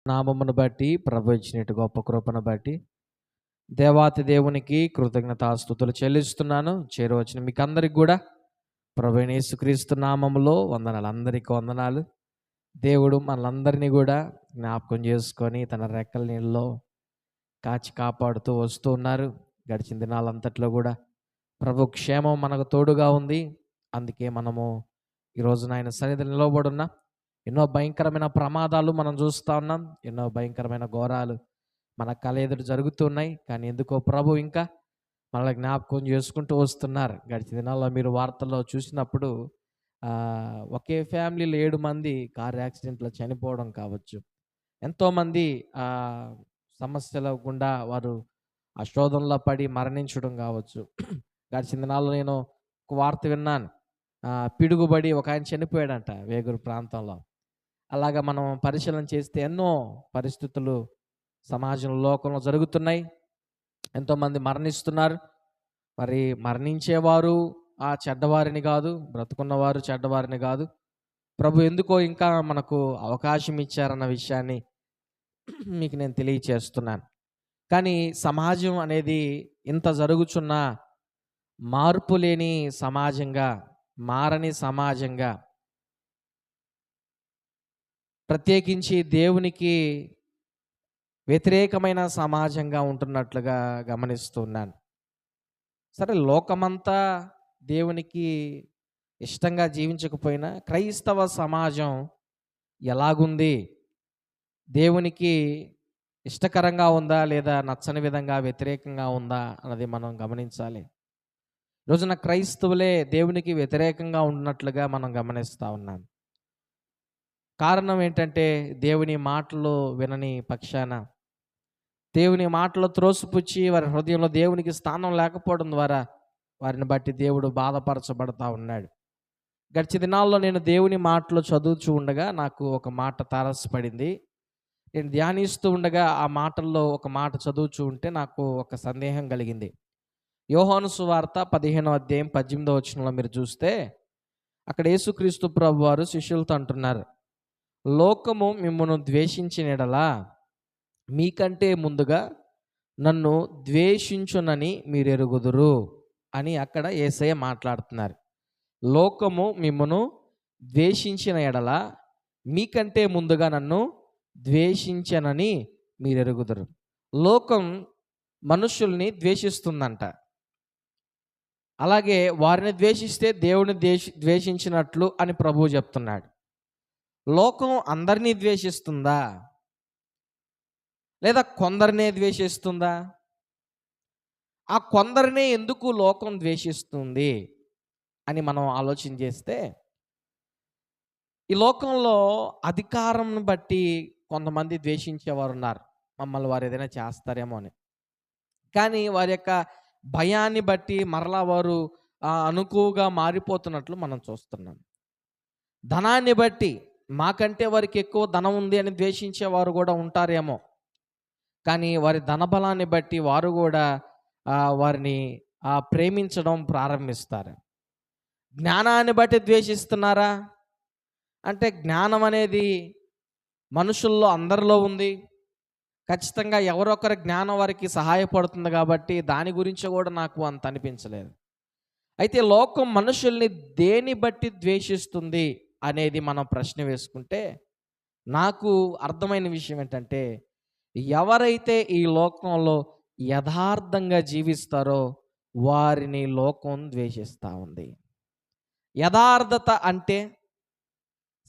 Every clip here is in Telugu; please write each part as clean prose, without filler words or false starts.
నామమును బట్టి ప్రభు ఇచ్చినట్టు గొప్ప కృపను బట్టి దేవాతి దేవునికి కృతజ్ఞతాస్తుతులు చెల్లిస్తున్నాను. చేరువచ్చిన మీకు అందరికి కూడా ప్రభు అయిన యేసుక్రీస్తు నామములో వందనాలు. అందరికీ వందనాలు. దేవుడు మనలందరినీ కూడా జ్ఞాపకం చేసుకొని తన రెక్కల నీళ్ళలో కాచి కాపాడుతూ వస్తూ ఉన్నారు. గడిచిన దినాలంతట్లో కూడా ప్రభు క్షేమం మనకు తోడుగా ఉంది. అందుకే మనము ఈరోజు ఆయన సన్నిధిలో నిలవబడి ఉన్నాం. ఎన్నో భయంకరమైన ప్రమాదాలు మనం చూస్తూ ఉన్నాం. ఎన్నో భయంకరమైన ఘోరాలు మన కళ్ళ ఎదురు జరుగుతున్నాయి. కానీ ఎందుకో ప్రభు ఇంకా మనల్ని జ్ఞాపకం చేసుకుంటూ వస్తున్నారు. గడిచిన దినాల్లో మీరు వార్తల్లో చూసినప్పుడు ఒకే ఫ్యామిలీలో 7 మంది కార్ యాక్సిడెంట్లో చనిపోవడం కావచ్చు, ఎంతోమంది సమస్యల గుండా వారు ఆ శోధనలో పడి మరణించడం కావచ్చు. గడిచిన దినాల్లో నేను ఒక వార్త విన్నాను. పిడుగుబడి ఒక ఆయన చనిపోయాడంట వేగూరు ప్రాంతంలో. అలాగా మనం పరిశీలన చేస్తే ఎన్నో పరిస్థితులు సమాజంలో లోకంలో జరుగుతున్నాయి. ఎంతోమంది మరణిస్తున్నారు. మరి మరణించేవారు ఆ చెడ్డవారిని కాదు, బ్రతుకున్నవారు చెడ్డవారిని కాదు. ప్రభు ఎందుకో ఇంకా మనకు అవకాశం ఇచ్చారన్న విషయాన్ని మీకు నేను తెలియచేస్తున్నాను. కానీ సమాజం అనేది ఇంత జరుగుచున్న మార్పు లేని సమాజంగా, మారని సమాజంగా, ప్రత్యేకించి దేవునికి వ్యతిరేకమైన సమాజంగా ఉంటున్నట్లుగా గమనిస్తున్నాను. సరే, లోకమంతా దేవునికి ఇష్టంగా జీవించకపోయినా క్రైస్తవ సమాజం ఎలాగుంది, దేవునికి ఇష్టకరంగా ఉందా లేదా నచ్చని విధంగా వ్యతిరేకంగా ఉందా అన్నది మనం గమనించాలి. రోజున క్రైస్తవులే దేవునికి వ్యతిరేకంగా ఉన్నట్లుగా మనం గమనిస్తూ ఉన్నాం. కారణం ఏంటంటే దేవుని మాటలు వినని పక్షాన, దేవుని మాటలు త్రోసిపుచ్చి వారి హృదయంలో దేవునికి స్థానం లేకపోవడం ద్వారా వారిని బట్టి దేవుడు బాధపరచబడతా ఉన్నాడు. గడిచిన దినాల్లో నేను దేవుని మాటలు చదువుతూ ఉండగా నాకు ఒక మాట తారసపడింది. నేను ధ్యానిస్తూ ఉండగా ఆ మాటల్లో ఒక మాట చదువుతూ ఉంటే నాకు ఒక సందేహం కలిగింది. యోహాను సువార్త 15వ అధ్యాయం 18వ వచనంలో మీరు చూస్తే అక్కడ యేసుక్రీస్తు ప్రభు వారు శిష్యులతో అంటున్నారు, లోకము మిమ్మల్ని ద్వేషించిన యెడల మీకంటే ముందుగా నన్ను ద్వేషించునని మీరు ఎరుగుదురు అని అక్కడ యేసయ్య మాట్లాడుతున్నారు. లోకము మిమ్మను ద్వేషించిన యెడల మీకంటే ముందుగా నన్ను ద్వేషించనని మీరు ఎరుగుదురు. లోకం మనుషుల్ని ద్వేషిస్తుందంట. అలాగే వారిని ద్వేషిస్తే దేవుని ద్వేషించినట్లు అని ప్రభువు చెప్తున్నాడు. లోకం అందరినీ ద్వేషిస్తుందా లేదా కొందరినే ద్వేషిస్తుందా? ఆ కొందరినే ఎందుకు లోకం ద్వేషిస్తుంది అని మనం ఆలోచన చేస్తే, ఈ లోకంలో అధికారం బట్టి కొంతమంది ద్వేషించేవారు ఉన్నారు. మమ్మల్ని వారు ఏదైనా చేస్తారేమో అని. కానీ వారి యొక్క భయాన్ని బట్టి మరలా వారు అనుకువగా మారిపోతున్నట్లు మనం చూస్తున్నాం. ధనాన్ని బట్టి మాకంటే వారికి ఎక్కువ ధనం ఉంది అని ద్వేషించేవారు కూడా ఉంటారేమో. కానీ వారి ధనబలాన్ని బట్టి వారు కూడా వారిని ప్రేమించడం ప్రారంభిస్తారు. జ్ఞానాన్ని బట్టి ద్వేషిస్తున్నారా అంటే, జ్ఞానం అనేది మనుషుల్లో అందరిలో ఉంది. ఖచ్చితంగా ఎవరొకరి జ్ఞానం వారికి సహాయపడుతుంది కాబట్టి దాని గురించి కూడా నాకు అంత అనిపించలేదు. అయితే లోకం మనుషుల్ని దేని బట్టి ద్వేషిస్తుంది అనేది మనం ప్రశ్న వేసుకుంటే నాకు అర్థమైన విషయం ఏంటంటే, ఎవరైతే ఈ లోకంలో యథార్థంగా జీవిస్తారో వారిని లోకం ద్వేషిస్తూ ఉంది. యథార్థత అంటే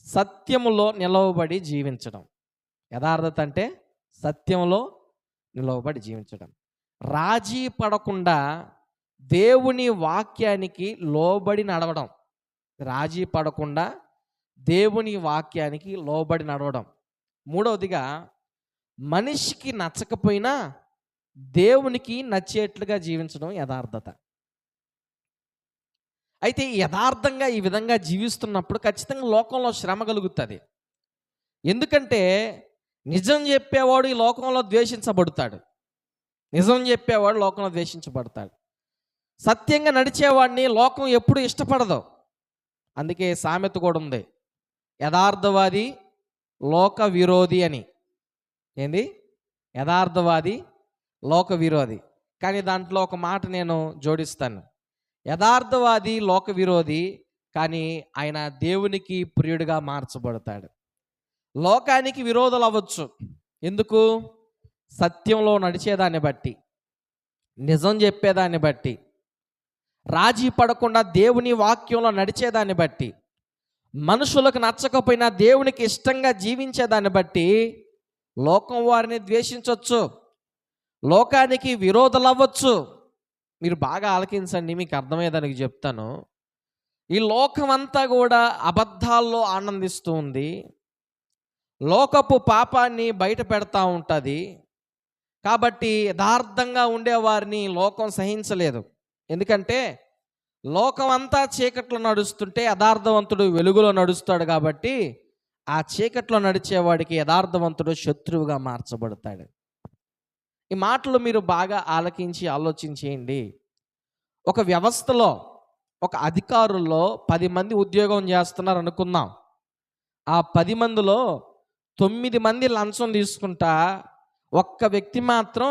సత్యములో నిలవబడి జీవించడం. యథార్థత అంటే సత్యంలో నిలవబడి జీవించడం. రాజీ పడకుండా దేవుని వాక్యానికి లోబడి నడవడం. రాజీ పడకుండా దేవుని వాక్యానికి లోబడి నడవడం. మూడవదిగా, మనిషికి నచ్చకపోయినా దేవునికి నచ్చేట్లుగా జీవించడం యథార్థత. అయితే యథార్థంగా ఈ విధంగా జీవిస్తున్నప్పుడు ఖచ్చితంగా లోకంలో శ్రమ కలుగుతుంది. ఎందుకంటే నిజం చెప్పేవాడు ఈ లోకంలో ద్వేషించబడతాడు. నిజం చెప్పేవాడు లోకంలో ద్వేషించబడతాడు. సత్యంగా నడిచేవాడిని లోకం ఎప్పుడు ఇష్టపడదు. అందుకే సామెత కూడా ఉంది, యథార్థవాది లోక విరోధి అని. ఏంది? యథార్థవాది, లోక విరోధి. కానీ దాంట్లో ఒక మాట నేను జోడిస్తాను. యథార్థవాది లోక విరోధి, కానీ ఆయన దేవునికి ప్రియుడిగా మార్చబడతాడు. లోకానికి విరోధులు అవ్వచ్చు. ఎందుకు? సత్యంలో నడిచేదాన్ని బట్టి, నిజం చెప్పేదాన్ని బట్టి, రాజీ పడకుండా దేవుని వాక్యంలో నడిచేదాన్ని బట్టి, మనుషులకు నచ్చకపోయినా దేవునికి ఇష్టంగా జీవించేదాన్ని బట్టి లోకం వారిని ద్వేషించవచ్చు, లోకానికి విరోధులు అవ్వచ్చు. మీరు బాగా ఆలకించండి, మీకు అర్థమయ్యేదానికి చెప్తాను. ఈ లోకం అంతా కూడా అబద్ధాల్లో ఆనందిస్తూ ఉంది, లోకపు పాపాన్ని బయట పెడతా ఉంటుంది. కాబట్టి యథార్థంగా ఉండేవారిని లోకం సహించలేదు. ఎందుకంటే లోకం అంతా చీకట్లో నడుస్తుంటే యథార్థవంతుడు వెలుగులో నడుస్తాడు. కాబట్టి ఆ చీకట్లో నడిచేవాడికి యథార్థవంతుడు శత్రువుగా మార్చబడతాడు. ఈ మాటలు మీరు బాగా ఆలకించి ఆలోచించేయండి. ఒక వ్యవస్థలో, ఒక అధికారుల్లో 10 మంది ఉద్యోగం చేస్తున్నారు అనుకుందాం. ఆ 10 మందిలో 9 మంది లంచం తీసుకుంటా, ఒక్క వ్యక్తి మాత్రం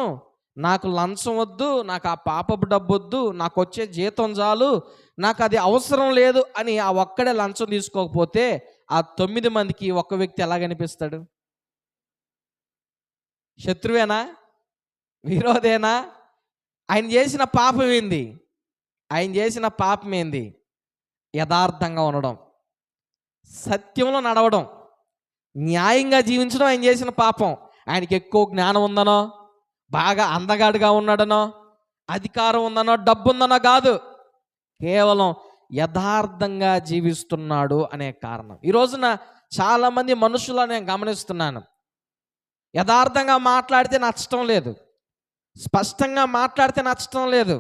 నాకు లంచం వద్దు, నాకు ఆ పాపపు డబ్బు వద్దు, నాకు వచ్చే జీతం చాలు, నాకు అది అవసరం లేదు అని ఆ ఒక్కడే లంచం తీసుకోకపోతే ఆ 9 మందికి ఒక్క వ్యక్తి ఎలా కనిపిస్తాడు? శత్రువేనా? విరోధేనా? ఆయన చేసిన పాపం ఏంది? ఆయన చేసిన పాపం ఏంది? యథార్థంగా ఉండడం, సత్యంలో నడవడం, న్యాయంగా జీవించడం ఆయన చేసిన పాపం. ఆయనకి ఎక్కువ జ్ఞానం ఉందనో, బాగా అందగాడుగా ఉన్నాడనో, అధికారం ఉందనో, డబ్బు ఉందనో కాదు, కేవలం యథార్థంగా జీవిస్తున్నాడు అనే కారణం. ఈ రోజున చాలామంది మనుషులను నేను గమనిస్తున్నాను. యథార్థంగా మాట్లాడితే నచ్చటం లేదు, స్పష్టంగా మాట్లాడితే నచ్చటం లేదు,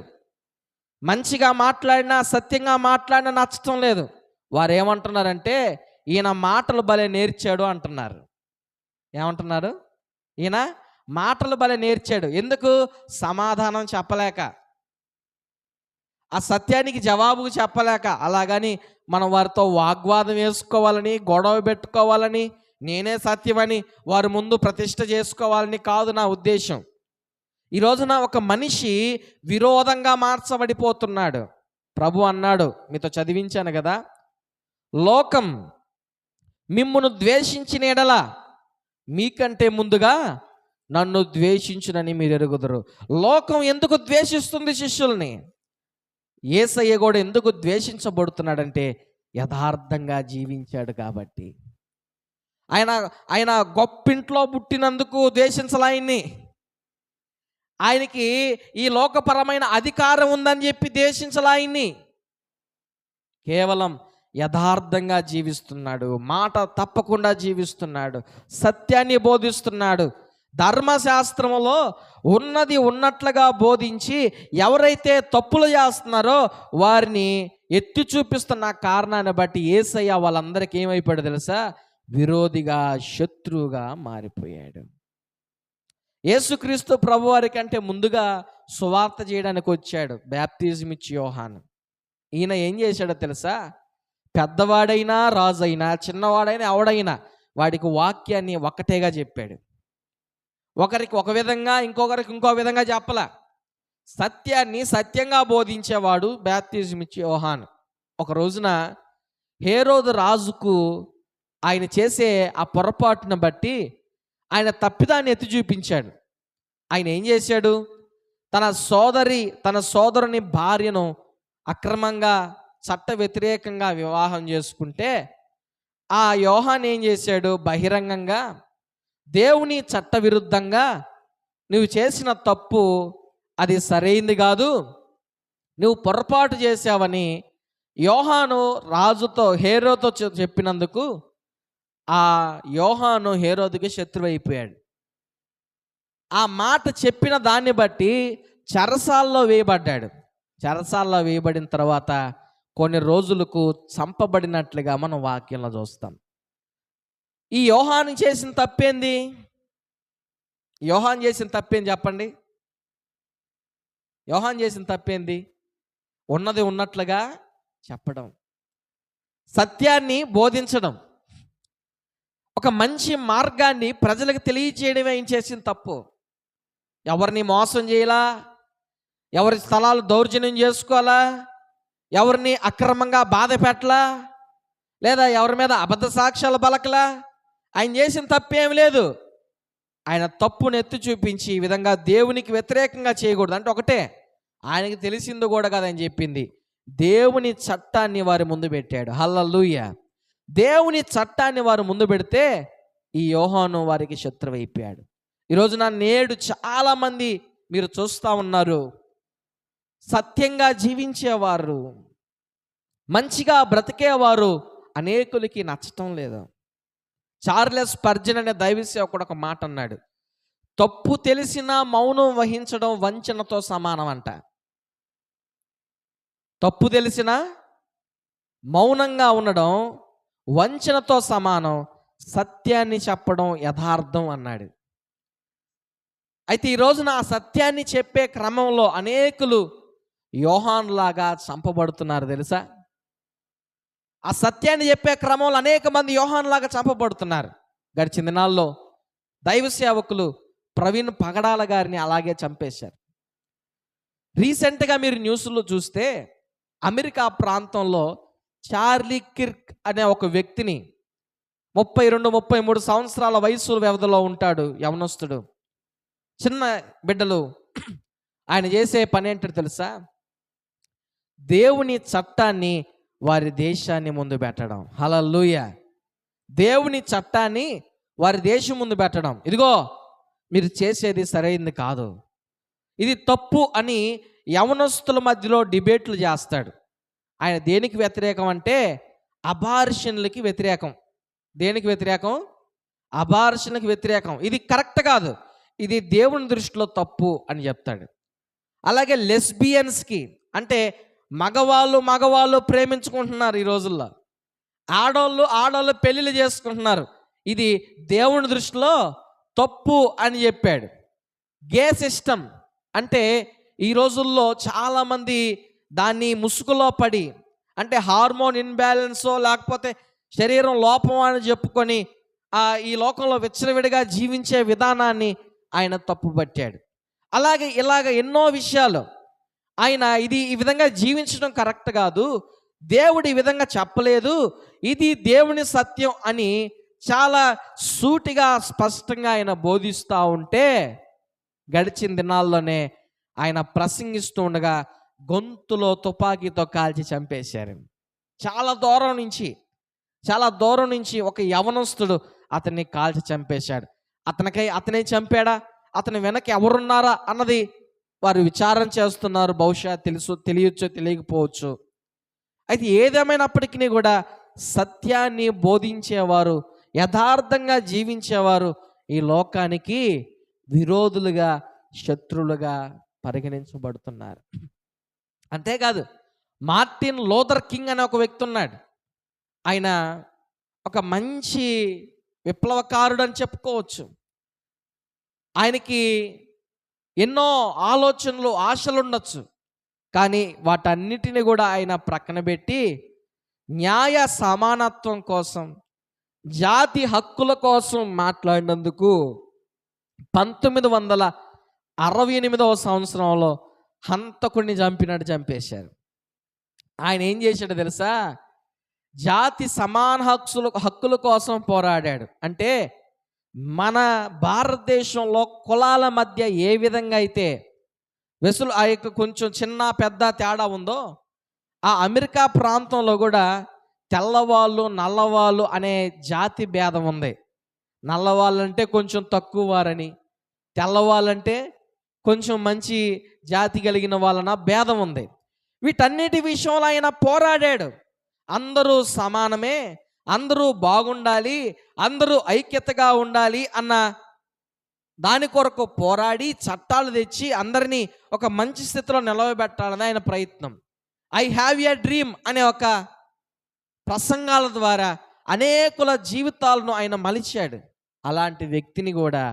మంచిగా మాట్లాడినా సత్యంగా మాట్లాడినా నచ్చటం లేదు. వారు ఏమంటున్నారంటే ఈయన మాటలు భలే నేర్చాడు అంటున్నారు. ఏమంటున్నారు? ఈయన మాటలు భలే నేర్చాడు. ఎందుకు? సమాధానం చెప్పలేక, ఆ సత్యానికి జవాబు చెప్పలేక. అలాగని మనం వారితో వాగ్వాదం వేసుకోవాలని, గొడవ పెట్టుకోవాలని, నేనే సత్యమని వారి ముందు ప్రతిష్ట చేసుకోవాలని కాదు నా ఉద్దేశం. ఈ రోజున ఒక మనిషి విరోధంగా మార్చబడిపోతున్నాడు. ప్రభు అన్నాడు, మీతో చదివించాను కదా, లోకం మిమ్మును ద్వేషించిన ఎడల మీకంటే ముందుగా నన్ను ద్వేషించునని మీరు ఎరుగుదురు. లోకం ఎందుకు ద్వేషిస్తుంది శిష్యుల్ని? యేసయ్య కూడా ఎందుకు ద్వేషించబడుతున్నాడంటే యథార్థంగా జీవించాడు కాబట్టి. ఆయన గొప్పింట్లో పుట్టినందుకు ద్వేషించాల ఆయన్ని. ఆయనకి ఈ లోకపరమైన అధికారం ఉందని చెప్పి ద్వేషించాల ఆయన్ని. కేవలం యథార్థంగా జీవిస్తున్నాడు, మాట తప్పకుండా జీవిస్తున్నాడు, సత్యాన్ని బోధిస్తున్నాడు. ధర్మశాస్త్రంలో ఉన్నది ఉన్నట్లుగా బోధించి ఎవరైతే తప్పులు చేస్తున్నారో వారిని ఎత్తి చూపిస్తున్న కారణాన్ని బట్టి యేసయ్య వాళ్ళందరికీ ఏమైపోయాడు తెలుసా? విరోధిగా, శత్రువుగా మారిపోయాడు. యేసుక్రీస్తు ప్రభువారి కంటే ముందుగా సువార్త చేయడానికి వచ్చాడు బాప్తిజం ఇచ్చి యోహాను. ఈయన ఏం చేశాడో తెలుసా? పెద్దవాడైనా, రాజైనా, చిన్నవాడైనా, ఎవడైనా వాడికి వాక్యాన్ని ఒక్కటేగా చెప్పాడు. ఒకరికి ఒక విధంగా, ఇంకొకరికి ఇంకో విధంగా చెప్పలా. సత్యాన్ని సత్యంగా బోధించేవాడు బాప్తిజం ఇచ్చే యోహాను. ఒక రోజున హేరోదు రాజుకు ఆయన చేసే ఆ పొరపాటును బట్టి ఆయన తప్పిదాన్ని ఎత్తి చూపించాడు. ఆయన ఏం చేశాడు? తన సోదరుని భార్యను అక్రమంగా, చట్ట వ్యతిరేకంగా వివాహం చేసుకుంటే ఆ యోహాను ఏం చేశాడు? బహిరంగంగా దేవుని చట్ట విరుద్ధంగా నువ్వు చేసిన తప్పు అది సరైంది కాదు, నువ్వు పొరపాటు చేసావని యోహాను రాజుతో, హేరోతో చెప్పినందుకు ఆ యోహాను హేరోదుకి శత్రువు అయిపోయాడు. ఆ మాట చెప్పిన దాన్ని బట్టి చెరసాల్లో వేయబడ్డాడు. చెరసాల్లో వేయబడిన తర్వాత కొన్ని రోజులకు చంపబడినట్లుగా మనం వాక్యంలో చూస్తాం. ఈ యోహాను చేసిన తప్పేంది? యోహాను చేసిన తప్పేంది చెప్పండి? యోహాను చేసిన తప్పేంది? ఉన్నది ఉన్నట్లుగా చెప్పడం, సత్యాన్ని బోధించడం. ఒక మంచి మార్గాన్ని ప్రజలకు తెలియచేయడమే ఆయన చేసిన తప్పు. ఎవరిని మోసం చేయాలా, ఎవరి స్థలాలు దౌర్జన్యం చేసుకోవాలా, ఎవరిని అక్రమంగా బాధ పెట్టలా, లేదా ఎవరి మీద అబద్ధ సాక్ష్యాలు పలకలా. ఆయన చేసిన తప్పేమి లేదు. ఆయన తప్పును ఎత్తి చూపించి ఈ విధంగా దేవునికి వ్యతిరేకంగా చేయకూడదు అంటే ఒకటే, ఆయనకి తెలిసింది కూడా కదా అని చెప్పింది. దేవుని చట్టాన్ని వారి ముందు పెట్టాడు. హల్లెలూయా. దేవుని చట్టాన్ని వారు ముందు పెడితే ఈ యోహాను వారికి శత్రువు అయిపోయాడు. ఈరోజున నేడు చాలామంది మీరు చూస్తూ ఉన్నారు, సత్యంగా జీవించేవారు, మంచిగా బ్రతికేవారు అనేకులకి నచ్చటం లేదు. చార్లెస్ స్పర్జన్ అనే దైవ సేవకుడు ఒక మాట అన్నాడు, తప్పు తెలిసినా మౌనం వహించడం వంచనతో సమానం అంట. తప్పు తెలిసినా మౌనంగా ఉండడం వంచనతో సమానం, సత్యాన్ని చెప్పడం యథార్థం అన్నాడు. అయితే ఈ రోజున ఆ సత్యాన్ని చెప్పే క్రమంలో అనేకులు యోహానులాగా చంపబడుతున్నారు తెలుసా. ఆ సత్యాన్ని చెప్పే క్రమంలో అనేక మంది యోహానులాగా చంపబడుతున్నారు. గడిచిన దినాల్లో దైవ సేవకులు ప్రవీణ్ పగడాల గారిని అలాగే చంపేశారు. రీసెంట్గా మీరు న్యూస్లో చూస్తే అమెరికా ప్రాంతంలో చార్లీ కిర్క్ అనే ఒక వ్యక్తిని 32-33 సంవత్సరాల వయసు వ్యవధిలో ఉంటాడు, యవనస్తుడు, చిన్న బిడ్డలు. ఆయన చేసే పని ఏంటో తెలుసా, దేవుని చట్టాన్ని వారి దేశాన్ని ముందు పెట్టడం. హల్లెలూయా. దేవుని చట్టాన్ని వారి దేశం ముందు పెట్టడం. ఇదిగో మీరు చేసేది సరైంది కాదు, ఇది తప్పు అని యవనస్తుల మధ్యలో డిబేట్లు చేస్తాడు. ఆయన దేనికి వ్యతిరేకం అంటే అబార్షన్లకి వ్యతిరేకం. దేనికి వ్యతిరేకం? అబార్షన్కి వ్యతిరేకం. ఇది కరెక్ట్ కాదు, ఇది దేవుని దృష్టిలో తప్పు అని చెప్తాడు. అలాగే లెస్బియన్స్కి అంటే మగవాళ్ళు ప్రేమించుకుంటున్నారు ఈ రోజుల్లో, ఆడవాళ్ళు పెళ్ళిళ్ళు చేసుకుంటున్నారు, ఇది దేవుని దృష్టిలో తప్పు అని చెప్పాడు. గే సిస్టమ్ అంటే ఈ రోజుల్లో చాలామంది దాన్ని ముసుగులో పడి, అంటే హార్మోన్ ఇన్బ్యాలెన్సో లేకపోతే శరీరం లోపం అని చెప్పుకొని ఈ లోకంలో విచ్చలవిడిగా జీవించే విధానాన్ని ఆయన తప్పుపట్టాడు. అలాగే ఇలాగ ఎన్నో విషయాలు ఆయన ఈ విధంగా జీవించడం కరెక్ట్ కాదు, దేవుడు ఈ విధంగా చెప్పలేదు, ఇది దేవుని సత్యం అని చాలా సూటిగా స్పష్టంగా ఆయన బోధిస్తూ ఉంటే గడిచిన దినాల్లోనే ఆయన ప్రసంగిస్తూ ఉండగా గొంతులో తుపాకీతో కాల్చి చంపేశారు. చాలా దూరం నుంచి ఒక యవనస్తుడు అతన్ని కాల్చి చంపేశాడు. అతనే చంపాడా, అతని వెనక ఎవరున్నారా అన్నది వారు విచారణ చేస్తున్నారు. బహుశా తెలియచ్చో తెలియకపోవచ్చు. అయితే ఏదేమైనప్పటికీ కూడా సత్యాన్ని బోధించేవారు, యథార్థంగా జీవించేవారు ఈ లోకానికి విరోధులుగా, శత్రువులుగా పరిగణించబడుతున్నారు. అంతేకాదు, మార్టిన్ లూథర్ కింగ్ అనే ఒక వ్యక్తి ఉన్నాడు. ఆయన ఒక మంచి విప్లవకారుడు అని చెప్పుకోవచ్చు. ఆయనకి ఎన్నో ఆలోచనలు, ఆశలు ఉండొచ్చు, కానీ వాటన్నిటిని కూడా ఆయన ప్రక్కన పెట్టి న్యాయ సమానత్వం కోసం, జాతి హక్కుల కోసం మాట్లాడినందుకు 1968వ సంవత్సరంలో హంతకుడిని చంపేశారు. ఆయన ఏం చేశాడో తెలుసా, జాతి సమాన హక్కుల కోసం పోరాడాడు. అంటే మన భారతదేశంలో కులాల మధ్య ఏ విధంగా అయితే ఆ యొక్క కొంచెం చిన్న పెద్ద తేడా ఉందో, ఆ అమెరికా ప్రాంతంలో కూడా తెల్లవాళ్ళు నల్లవాళ్ళు అనే జాతి భేదం ఉంది. నల్లవాళ్ళంటే కొంచెం తక్కువ వారని, తెల్లవాళ్ళంటే కొంచెం మంచి జాతి కలిగిన వాళ్ళన భేదం ఉంది. వీటన్నిటి విషయంలో ఆయన పోరాడాడు. అందరూ సమానమే, అందరూ బాగుండాలి, అందరూ ఐక్యతగా ఉండాలి అన్న దాని కొరకు పోరాడి చట్టాలు తెచ్చి అందరినీ ఒక మంచి స్థితిలో నిలవబెట్టాలని ఆయన ప్రయత్నం. ఐ హ్యావ్ ఎ డ్రీమ్ అనే ఒక ప్రసంగాల ద్వారా అనేకుల జీవితాలను ఆయన మలిచాడు. అలాంటి వ్యక్తిని కూడా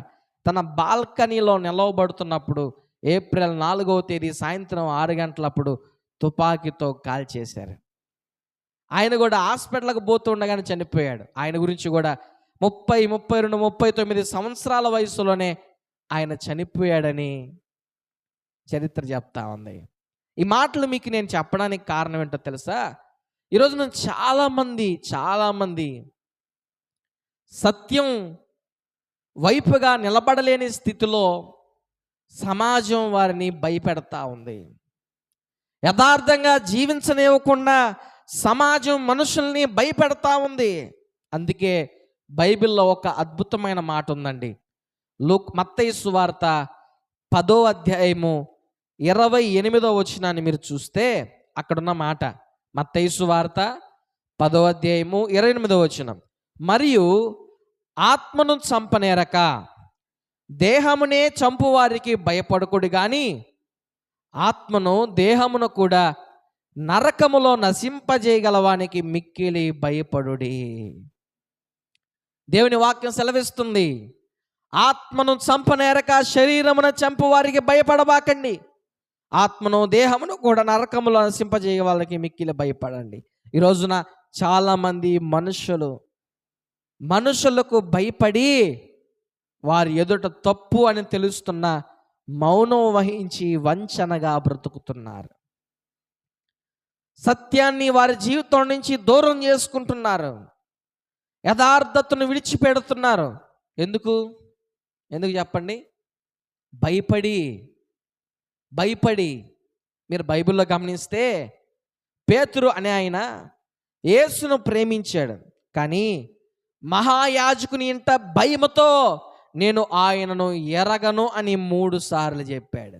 తన బాల్కనీలో నిలవబడుతున్నప్పుడు ఏప్రిల్ 4వ తేదీ సాయంత్రం 6 గంటలప్పుడు తుపాకీతో కాల్చేశారు. ఆయన కూడా హాస్పిటల్కి పోతుండగానే చనిపోయాడు. ఆయన గురించి కూడా 32, 39 సంవత్సరాల వయసులోనే ఆయన చనిపోయాడని చరిత్ర చెప్తా ఉంది. ఈ మాటలు మీకు నేను చెప్పడానికి కారణం ఏంటో తెలుసా? ఈరోజు నేను చాలామంది సత్యం వైపుగా నిలబడలేని స్థితిలో సమాజం వారిని భయపెడతా ఉంది. యథార్థంగా జీవించనివ్వకుండా సమాజం మనుషుల్ని భయపెడతా ఉంది. అందుకే బైబిల్లో ఒక అద్భుతమైన మాట ఉందండి. మత్తయి సువార్త 10వ అధ్యాయము 28వ వచనాన్ని మీరు చూస్తే అక్కడున్న మాట, మత్తయి సువార్త 10వ అధ్యాయము 28వ వచనం, మరియు ఆత్మను చంపనేరక దేహమునే చంపువారికి భయపడకుడు గాని ఆత్మను దేహమును కూడా నరకములో నశింపజేయగలవానికి మిక్కిలి భయపడుడి. దేవుని వాక్యం సెలవిస్తుంది, ఆత్మను చంపనేరక శరీరమును చంపువారికి భయపడబాకండి, ఆత్మను దేహమును కూడా నరకములో నశింపజేయ వాళ్ళకి మిక్కిలి భయపడండి. ఈ రోజున చాలామంది మనుషులకు భయపడి వారి ఎదుట తప్పు అని తెలుస్తున్న మౌనం వహించి వంచనగా బ్రతుకుతున్నారు. సత్యాన్ని వారి జీవితం నుంచి దూరం చేసుకుంటున్నారు. యథార్థతను విడిచిపెడుతున్నారు. ఎందుకు చెప్పండి? భయపడి. మీరు బైబిల్లో గమనిస్తే పేతురు అనే ఆయన యేసును ప్రేమించాడు, కానీ మహాయాజకుని ఇంట భయముతో నేను ఆయనను ఎరగను అని 3 సార్లు చెప్పాడు.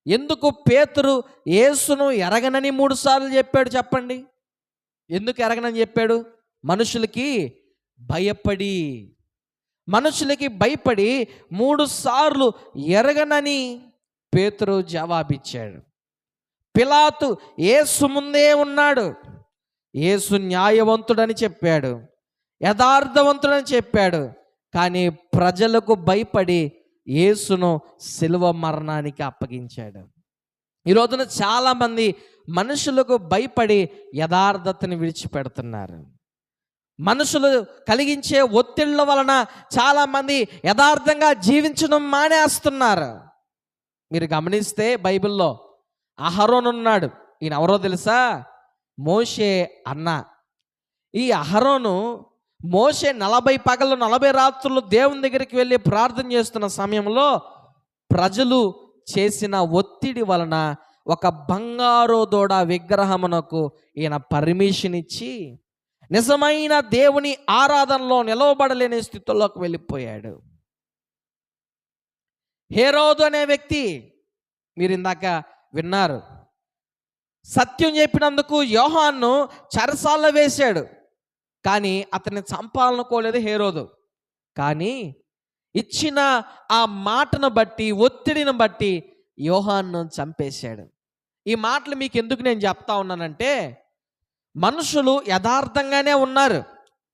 ఎందుకు పేతురు యేసును ఎరగనని 3 సార్లు చెప్పాడు చెప్పండి? ఎందుకు ఎరగనని చెప్పాడు? మనుషులకి భయపడి 3 సార్లు ఎరగనని పేతురు జవాబిచ్చాడు. పిలాతు యేసు ముందే ఉన్నాడు, యేసు న్యాయవంతుడని చెప్పాడు, యథార్థవంతుడని చెప్పాడు, కానీ ప్రజలకు భయపడి యేసును శిలువ మరణానికి అప్పగించాడు. ఈ రోజున చాలామంది మనుషులకు భయపడి యథార్థతని విడిచిపెడుతున్నారు. మనుషులు కలిగించే ఒత్తిళ్ల వలన చాలామంది యథార్థంగా జీవించడం మానేస్తున్నారు. మీరు గమనిస్తే బైబిల్లో అహరోను ఉన్నాడు. ఈయన ఎవరో తెలుసా? మోషే అన్న. ఈ అహరోను మోషే 40 పగలు 40 రాత్రులు దేవుని దగ్గరికి వెళ్ళి ప్రార్థన చేస్తున్న సమయంలో ప్రజలు చేసిన ఒత్తిడి వలన ఒక బంగారు దూడ విగ్రహమునకు ఈయన పర్మిషన్ ఇచ్చి నిజమైన దేవుని ఆరాధనలో నిలవబడలేని స్థితిలోకి వెళ్ళిపోయాడు. హేరోదు అనే వ్యక్తి, మీరు ఇందాక విన్నారు, సత్యం చెప్పినందుకు యోహాన్ను చెరసాల్లో వేశాడు, కానీ అతన్ని చంపాలనుకోలేదు హేరోదు. కానీ ఇచ్చిన ఆ మాటను బట్టి, ఒత్తిడిని బట్టి యోహాన్ను చంపేశాడు. ఈ మాటలు మీకు ఎందుకు నేను చెప్తా ఉన్నానంటే, మనుషులు యథార్థంగానే ఉన్నారు,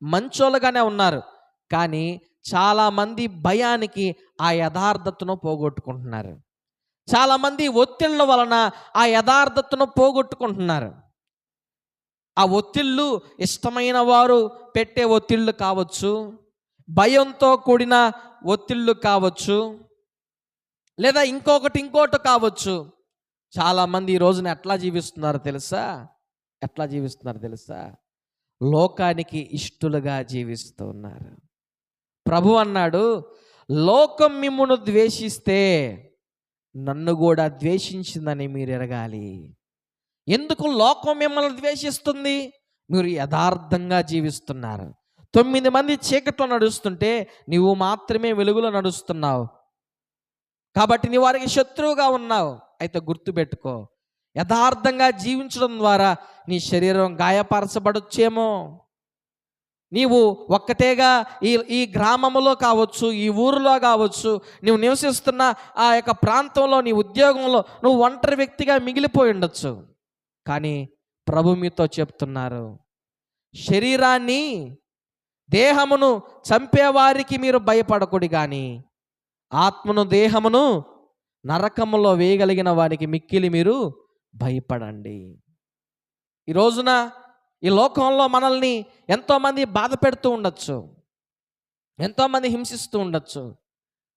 మంచోళ్ళుగానే ఉన్నారు, కానీ చాలామంది భయానికి ఆ యథార్థతను పోగొట్టుకుంటున్నారు. చాలామంది ఒత్తిళ్ళ వలన ఆ యథార్థతను పోగొట్టుకుంటున్నారు. ఆ ఒత్తిళ్ళు ఇష్టమైన వారు పెట్టే ఒత్తిళ్ళు కావచ్చు, భయంతో కూడిన ఒత్తిళ్ళు కావచ్చు, లేదా ఇంకోటి కావచ్చు. చాలామంది ఈ రోజున ఎట్లా జీవిస్తున్నారో తెలుసా? లోకానికి ఇష్టలుగా జీవిస్తూ ఉన్నారు. ప్రభు అన్నాడు, లోకం మిమ్మును ద్వేషిస్తే నన్ను కూడా ద్వేషించిందని మీరు ఎరగాలి. ఎందుకు లోకం మిమ్మల్ని ద్వేషిస్తుంది? మీరు యథార్థంగా జీవిస్తున్నారు. 9 మంది చీకట్లో నడుస్తుంటే నీవు మాత్రమే వెలుగులో నడుస్తున్నావు, కాబట్టి నీ వారికి శత్రువుగా ఉన్నావు. అయితే గుర్తుపెట్టుకో, యథార్థంగా జీవించడం ద్వారా నీ శరీరం గాయపరచబడొచ్చేమో. నీవు ఒక్కటేగా ఈ గ్రామంలో కావచ్చు, ఈ ఊరిలో కావచ్చు, నువ్వు నివసిస్తున్న ఆ యొక్క ప్రాంతంలో, నీ ఉద్యోగంలో నువ్వు ఒంటరి వ్యక్తిగా మిగిలిపోయి ఉండొచ్చు. కానీ ప్రభు మీతో చెప్తున్నారు, శరీరాన్ని, దేహమును చంపేవారికి మీరు భయపడకూడదు, కానీ ఆత్మను, దేహమును నరకములో వేయగలిగిన వారికి మిక్కిలి మీరు భయపడండి. ఈ రోజున ఈ లోకంలో మనల్ని ఎంతోమంది బాధ పెడుతూ ఉండొచ్చు. ఎంతోమంది హింసిస్తూ ఉండొచ్చు,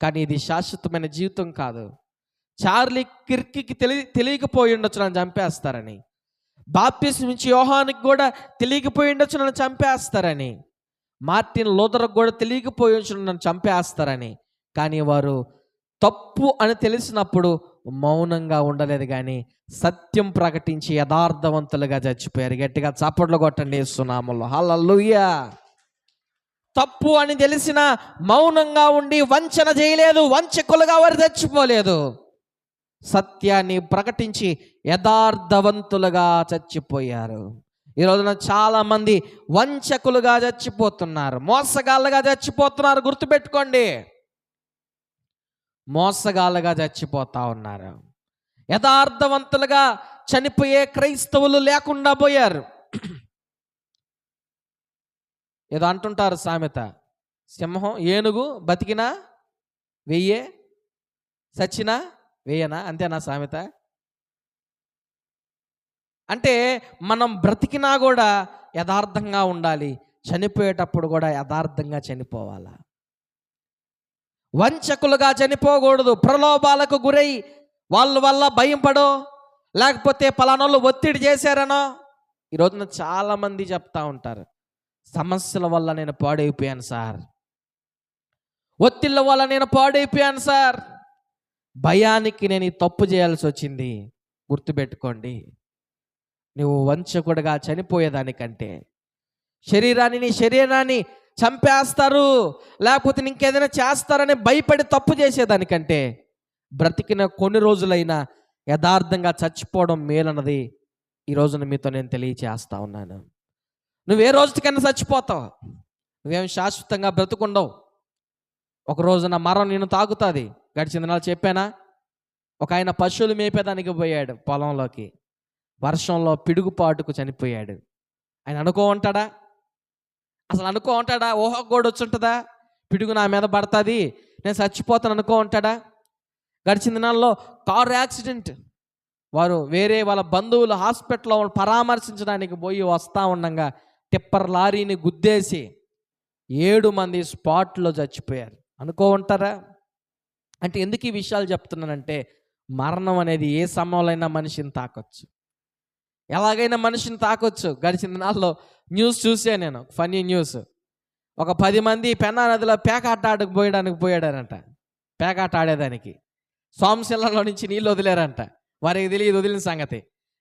కానీ ఇది శాశ్వతమైన జీవితం కాదు. చార్లీ కిర్క్కి తెలియకపోయి ఉండొచ్చు నన్ను చంపేస్తారని. బాప్తిస్మం ఇచ్చే యోహానుకి కూడా తెలియకపోయి ఉండొచ్చు నన్ను చంపేస్తారని. మార్టిన్ లూథర్కి కూడా తెలియకపోయి ఉండొచ్చు నన్ను చంపేస్తారని. కానీ వారు తప్పు అని తెలిసినప్పుడు మౌనంగా ఉండలేదు, కానీ సత్యం ప్రకటించి యథార్థవంతులుగా చచ్చిపోయారు. గట్టిగా చప్పట్లు కొట్టండి యేసు నామములో. హల్లెలూయా. తప్పు అని తెలిసిన మౌనంగా ఉండి వంచన చేయలేదు, వంచకులుగా వారు చచ్చిపోలేదు. సత్యాన్ని ప్రకటించి యథార్థవంతులుగా చచ్చిపోయారు. ఈ రోజున చాలామంది వంచకులుగా చచ్చిపోతున్నారు, మోసగాళ్ళగా చచ్చిపోతున్నారు. గుర్తుపెట్టుకోండి, మోసగాళ్ళగా చచ్చిపోతా ఉన్నారు. యథార్థవంతులుగా చనిపోయే క్రైస్తవులు లేకుండా పోయారు. ఏదో అంటుంటారు సామెత, సింహం ఏనుగు బతికినా వెయ్యే, చచ్చినా వేయనా, అంతేనా సామెత? అంటే మనం బ్రతికినా కూడా యథార్థంగా ఉండాలి, చనిపోయేటప్పుడు కూడా యథార్థంగా చనిపోవాలా. వంచకులుగా చనిపోకూడదు. ప్రలోభాలకు గురై వాళ్ళ వల్ల భయం పడో, లేకపోతే పలానోళ్ళు ఒత్తిడి చేశారనో. ఈ రోజున చాలామంది చెప్తా ఉంటారు, సమస్యల వల్ల నేను పాడైపోయాను సార్, ఒత్తిళ్ళ వల్ల నేను పాడైపోయాను సార్, భయానికి నేను ఈ తప్పు చేయాల్సి వచ్చింది. గుర్తుపెట్టుకోండి, నువ్వు వంచకుడుగా చనిపోయేదానికంటే, నీ శరీరాన్ని చంపేస్తారు లేకపోతే ఇంకేదైనా చేస్తారని భయపడి తప్పు చేసేదానికంటే బ్రతికిన కొన్ని రోజులైనా యథార్థంగా చచ్చిపోవడం మేలన్నది ఈ రోజున మీతో నేను తెలియచేస్తా ఉన్నాను. నువ్వే రోజుకైనా చచ్చిపోతావు, నువ్వేం శాశ్వతంగా బ్రతుకుండవు. ఒక రోజున మరణం నిన్ను తాకుతుంది. గడిచిన దినాలు చెప్పానా, ఒక ఆయన పశువులు మేపేదానికి పోయాడు పొలంలోకి, వర్షంలో పిడుగుపాటుకు చనిపోయాడు. ఆయన అనుకో ఉంటాడా? అసలు అనుకో ఉంటాడా? ఊహ కూడా వచ్చుంటుందా? పిడుగు నా మీద పడుతుంది నేను చచ్చిపోతాను అనుకో ఉంటాడా? గడిచిన దినాల్లో కారు యాక్సిడెంట్, వారు వేరే వాళ్ళ బంధువులు హాస్పిటల్లో పరామర్శించడానికి పోయి వస్తూ ఉండగా టిప్పర్ లారీని గుద్దేసి 7 మంది స్పాట్లో చచ్చిపోయారు. అనుకో ఉంటారా? అంటే ఎందుకు ఈ విషయాలు చెప్తున్నానంటే, మరణం అనేది ఏ సమయంలో మనిషిని తాకొచ్చు, ఎలాగైనా మనిషిని తాకొచ్చు. గడిచిన దినాల్లో న్యూస్ చూసే నేను, ఫన్నీ న్యూస్. ఒక 10 మంది పెన్నా నదిలో పేకాట పోయాడారంట. పేకాట ఆడేదానికి సోమశిలలో నుంచి నీళ్ళు వదిలేరంట. వారికి తెలియదు వదిలిన సంగతి.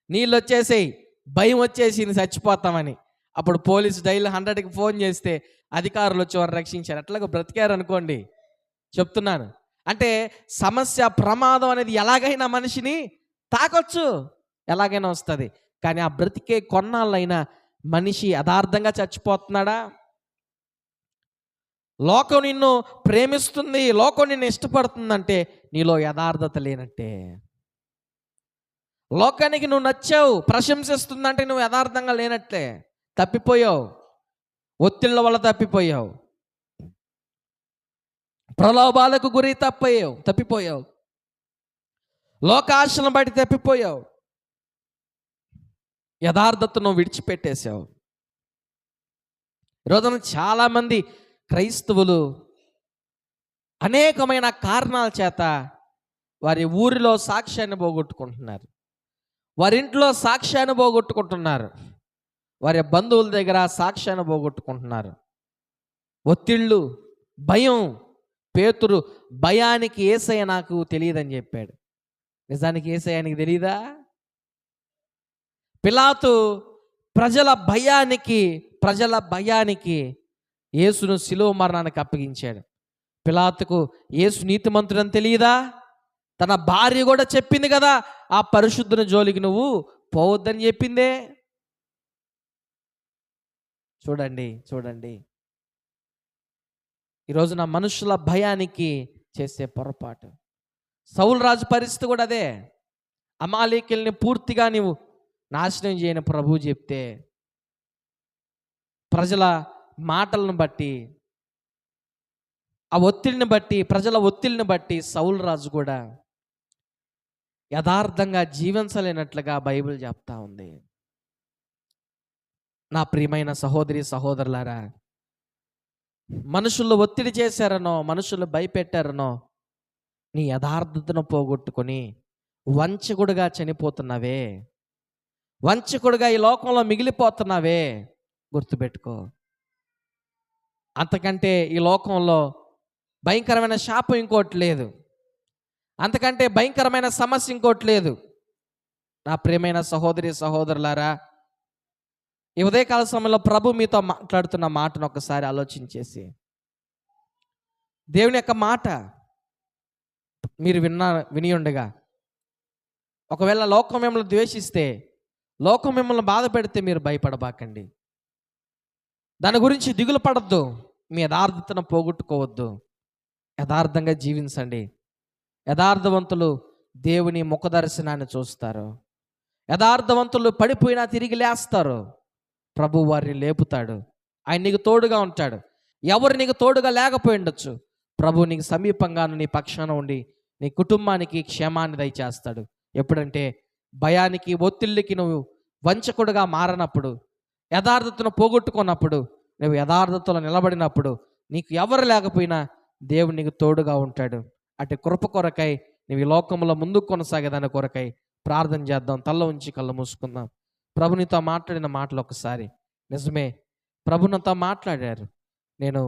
నీళ్ళు వచ్చేసేయి, భయం వచ్చేసి చచ్చిపోతామని. అప్పుడు పోలీసు డైల్ 100కి ఫోన్ చేస్తే అధికారులు వచ్చి వారు రక్షించారు. అట్లాగా బ్రతికారు అనుకోండి. చెప్తున్నాను, అంటే సమస్య ప్రమాదం అనేది ఎలాగైనా మనిషిని తాకొచ్చు, ఎలాగైనా వస్తుంది. కానీ ఆ బ్రతికే కొన్నాళ్ళైనా మనిషి యథార్థంగా చచ్చిపోతున్నాడా? లోకం నిన్ను ప్రేమిస్తుంది, లోకం నిన్ను ఇష్టపడుతుందంటే నీలో యథార్థత లేనట్టే. లోకానికి నువ్వు నచ్చావు, ప్రశంసిస్తుందంటే నువ్వు యథార్థంగా లేనట్లే. తప్పిపోయావు, ఒత్తిళ్ళ వల్ల తప్పిపోయావు, ప్రలోభాలకు గురి తప్పిపోయావు, లోకాశలను బట్టి తప్పిపోయావు, యథార్థతను విడిచిపెట్టేశావు. ఈరోజున చాలామంది క్రైస్తవులు అనేకమైన కారణాల చేత వారి ఊరిలో సాక్ష్యాన్ని పోగొట్టుకుంటున్నారు, వారింట్లో సాక్ష్యాన్ని పోగొట్టుకుంటున్నారు, వారి బంధువుల దగ్గర సాక్ష్యాన్ని పోగొట్టుకుంటున్నారు. ఒత్తిళ్ళు, భయం. పేతురు భయానికి యేసయ్య నాకు తెలియదని చెప్పాడు. నిజానికి యేసయ్యానికి తెలియదా? పిలాతు ప్రజల భయానికి యేసును శిలువ మరణానికి అప్పగించాడు. పిలాతుకు యేసు నీతిమంతుడని తెలియదా? తన భార్య కూడా చెప్పింది కదా, ఆ పరిశుద్ధుని జోలికి నువ్వు పోవద్దని చెప్పిందే. చూడండి ఈరోజు నా మనుషుల భయానికి చేసే పొరపాటు. సౌలు రాజు పరిస్థితి కూడా అదే. అమాలేకీయుల్ని పూర్తిగా నీవు నాశనం చేయని ప్రభువు చెప్తే, ప్రజల మాటలను బట్టి, ఆ ఒత్తిడిని బట్టి, ప్రజల ఒత్తిడిని బట్టి సౌలు రాజు కూడా యథార్థంగా జీవించలేనట్లుగా బైబిల్ చెప్తా ఉంది. నా ప్రియమైన సహోదరి సహోదరులారా, మనుషులు ఒత్తిడి చేశారనో, మనుషులు భయపెట్టారనో నీ యథార్థతను పోగొట్టుకొని వంచకుడుగా చనిపోతున్నావే, వంచకుడుగా ఈ లోకంలో మిగిలిపోతున్నావే, గుర్తుపెట్టుకో. అంతకంటే ఈ లోకంలో భయంకరమైన శాపం ఇంకోటి లేదు, అంతకంటే భయంకరమైన సమస్య ఇంకోటి లేదు. నా ప్రియమైన సహోదరి సహోదరులారా, ఈ ఉదయకాల సమయంలో ప్రభు మీతో మాట్లాడుతున్న మాటను ఒకసారి ఆలోచించేసి, దేవుని యొక్క మాట మీరు విని ఉండగా, ఒకవేళ లోకం మిమ్మల్ని ద్వేషిస్తే, లోకం మిమ్మల్ని బాధ పెడితే మీరు భయపడబాకండి. దాని గురించి దిగులు పడద్దు. మీ యథార్థతను పోగొట్టుకోవద్దు. యథార్థంగా జీవించండి. యథార్థవంతులు దేవుని ముఖ దర్శనాన్ని చూస్తారు. యథార్థవంతులు పడిపోయినా తిరిగి లేస్తారు. ప్రభు వారిని లేపుతాడు. ఆయన నీకు తోడుగా ఉంటాడు. ఎవరు నీకు తోడుగా లేకపోయి ఉండొచ్చు, ప్రభు నీకు సమీపంగాను నీ పక్షాన ఉండి నీ కుటుంబానికి క్షేమాన్ని దయచేస్తాడు. ఎప్పుడంటే భయానికి ఒత్తిళ్ళకి నువ్వు వంచకుడుగా మారనప్పుడు, యథార్థతను పోగొట్టుకున్నప్పుడు, నువ్వు యథార్థతలో నిలబడినప్పుడు నీకు ఎవరు లేకపోయినా దేవుడు నీకు తోడుగా ఉంటాడు. అటు కృప కొరకై నువ్వు ఈ లోకంలో ముందుకు కొనసాగేదాని కొరకై ప్రార్థన చేద్దాం. తల్ల ఉంచి కళ్ళు మూసుకుందాం. ప్రభునితో మాట్లాడిన మాటలు ఒకసారి నిజమే, ప్రభునితో మాట్లాడారు. నేను